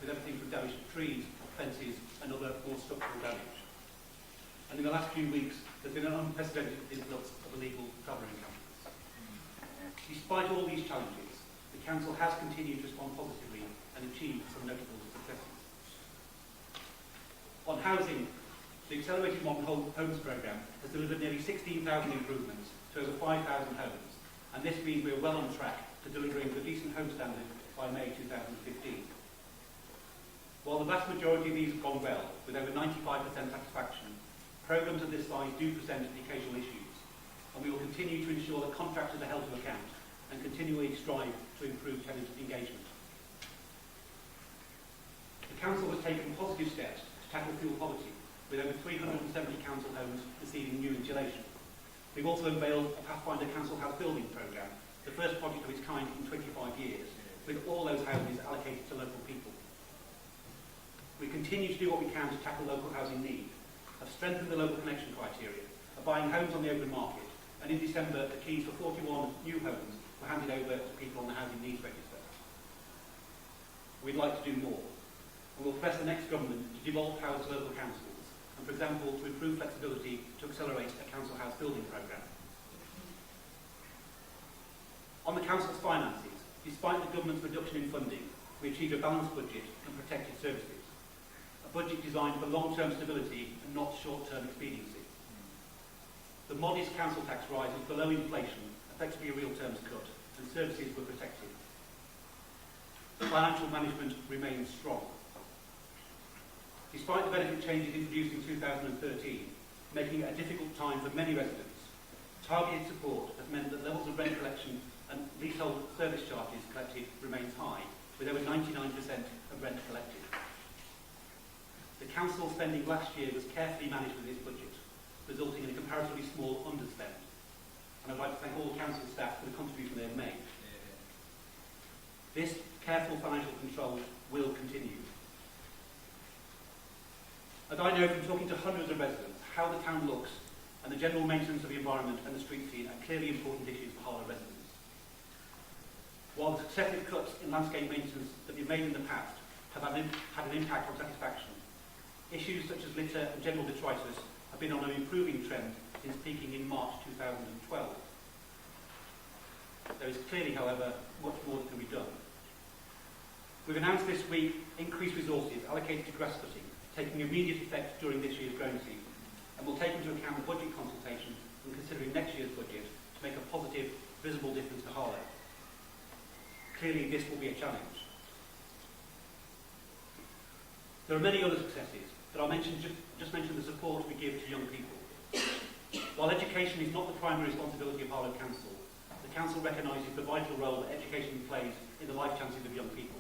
with everything from damage to trees, fences and other more structural damage. And in the last few weeks, there's been an unprecedented influx of illegal traveller encampments. Despite all these challenges, the Council has continued to respond positively and achieved some notable successes. On housing, the Accelerated Modern Homes programme has delivered nearly 16,000 improvements to over 5,000 homes, and this means we are well on track to delivering the decent home standard by May 2015. While the vast majority of these have gone well, with over 95% satisfaction, programmes of this size do present occasional issues, and we will continue to ensure that contractors are held to account and continually strive to improve tenant engagement. The Council has taken positive steps to tackle fuel poverty, with over 370 council homes receiving new insulation. We've also unveiled a Pathfinder Council House building programme, the first project of its kind in 25 years, with all those houses allocated to local people. We continue to do what we can to tackle local housing need, have strengthened the local connection criteria, are buying homes on the open market, and in December the keys for 41 new homes were handed over to people on the Housing Needs Register. We'd like to do more, and we'll press the next government to devolve powers to local councils, and for example to improve flexibility to accelerate a council house building programme. On the Council's finances, despite the government's reduction in funding, we achieved a balanced budget and protected services. A budget designed for long-term stability and not short-term expediency. The modest council tax rise was below inflation, effectively a real terms cut, and services were protected. Financial management remains strong. Despite the benefit changes introduced in 2013, making it a difficult time for many residents, targeted support has meant that levels of rent collection and leasehold service charges collected remains high, with over 99% of rent collected. The Council spending last year was carefully managed with its budget, resulting in a comparatively small underspend. And I'd like to thank all Council staff for the contribution they have made. This careful financial control will continue. As I know from talking to hundreds of residents, how the town looks and the general maintenance of the environment and the street scene are clearly important issues for Harlow residents. While the successive cuts in landscape maintenance that we've made in the past have had an impact on satisfaction, issues such as litter and general detritus have been on an improving trend since peaking in March 2012. There is clearly, however, much more that can be done. We've announced this week increased resources allocated to grass cutting, taking immediate effect during this year's growing season, and will take into account the budget consultation when considering next year's budget to make a positive, visible difference to Harlow. Clearly, this will be a challenge. There are many other successes, but I'll just mention the support we give to young people. While education is not the primary responsibility of Harlow Council, the Council recognises the vital role that education plays in the life chances of young people.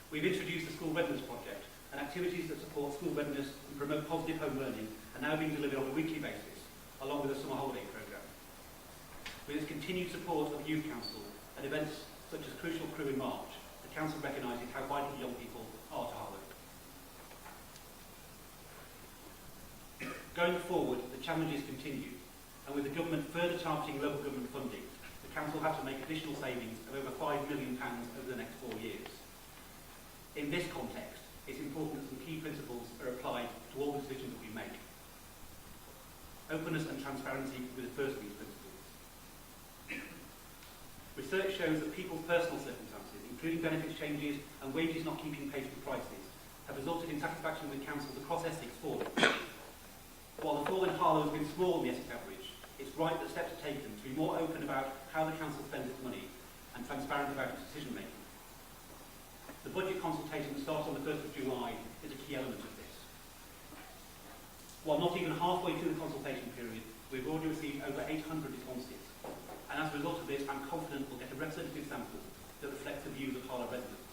We've introduced the School Readiness Project, and activities that support school readiness and promote positive home learning are now being delivered on a weekly basis, along with a summer holiday programme. With its continued support of the Youth Council and events such as Crucial Crew in March, the Council recognises how vital young people are to Harlow. Going forward, the challenges continue, and with the government further targeting local government funding, the Council has to make additional savings of over £5 million over the next 4 years. In this context, it's important that some key principles are applied to all the decisions that we make. Openness and transparency were the first of these principles. Research shows that people's personal circumstances, including benefits changes and wages not keeping pace with prices, have resulted in satisfaction with councils across Essex falling. While the fall in Harlow has been small in the Essex average, it's right that steps are taken to be more open about how the council spends its money and transparent about its decision making. The budget consultation that starts on the 1st of July is a key element of this. While not even halfway through the consultation period, we've already received over 800 responses. And as a result of this, I'm confident we'll get a representative sample that reflects the views of Harlow residents.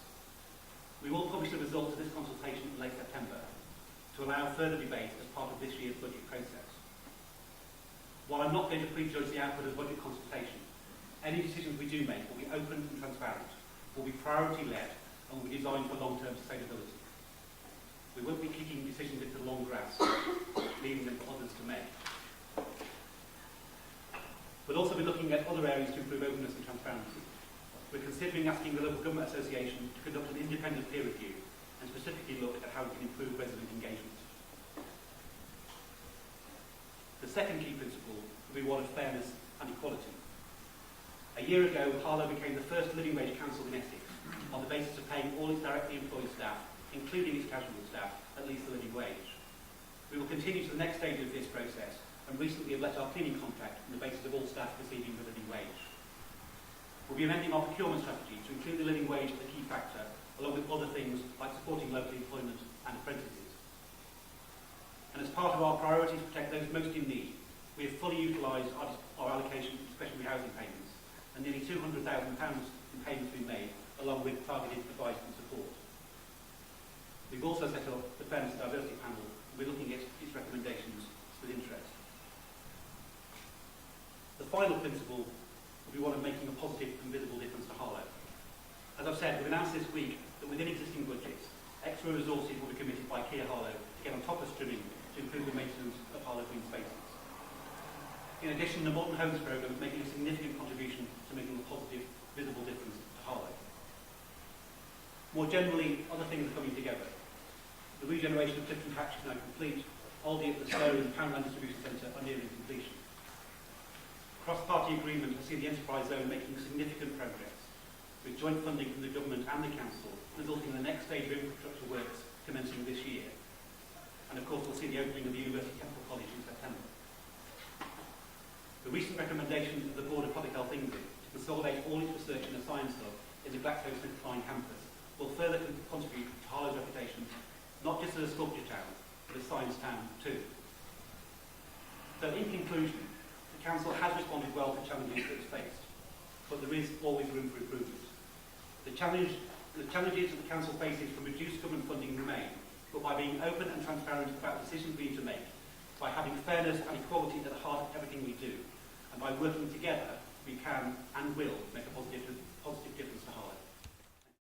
We will publish the results of this consultation in late September to allow further debate as part of this year's budget process. While I'm not going to prejudge the output of the budget consultation, any decisions we do make will be open and transparent, will be priority-led, and will be designed for long-term sustainability. We won't be kicking decisions into the long grass, leaving them for others to make. We'll also be looking at other areas to improve openness and transparency. We're considering asking the Local Government Association to conduct an independent peer review and specifically look at how we can improve resident engagement. The second key principle will be one of fairness and equality. A year ago, Harlow became the first living wage council in Essex on the basis of paying all its directly employed staff, including its casual staff, at least the living wage. We will continue to the next stage of this process and recently have let our cleaning contract on the basis of all staff receiving the living wage. We'll be amending our procurement strategy to include the living wage as a key factor, along with other things like supporting local employment and apprentices. And as part of our priority to protect those most in need, we have fully utilised our allocation of special housing payments, and nearly £200,000 in payments have been made, along with targeted advice and support. We've also set up the Fairness and Diversity Panel, and we're looking at its recommendations with interest. The final principle will be one of making a positive and visible difference to Harlow. As I've said, we've announced this week that within existing budgets, extra resources will be committed by Kier Harlow to get on top of trimming to improve the maintenance of Harlow green spaces. In addition, the Modern Homes programme is making a significant contribution to making a positive, visible difference to Harlow. More generally, other things are coming together. The regeneration of Clifton Hatch is now complete. Aldi at the Stone and Poundland Distribution Centre are nearing completion. Cross-party agreement has seen the enterprise zone making significant progress, with joint funding from the government and the council, resulting in the next stage of infrastructure works commencing this year. And of course, we'll see the opening of the University Technical College in September. The recent recommendation of the Board of Public Health England to consolidate all its research in a science hub in the GlaxoSmithKline campus will further contribute to Harlow's reputation, not just as a sculpture town, but a science town too. So in conclusion, the Council has responded well to challenges that it's faced, but there is always room for improvement. The challenges that the Council faces from reduced government funding remain, but by being open and transparent about the decisions we need to make, by having fairness and equality at the heart of everything we do, and by working together, we can and will make a positive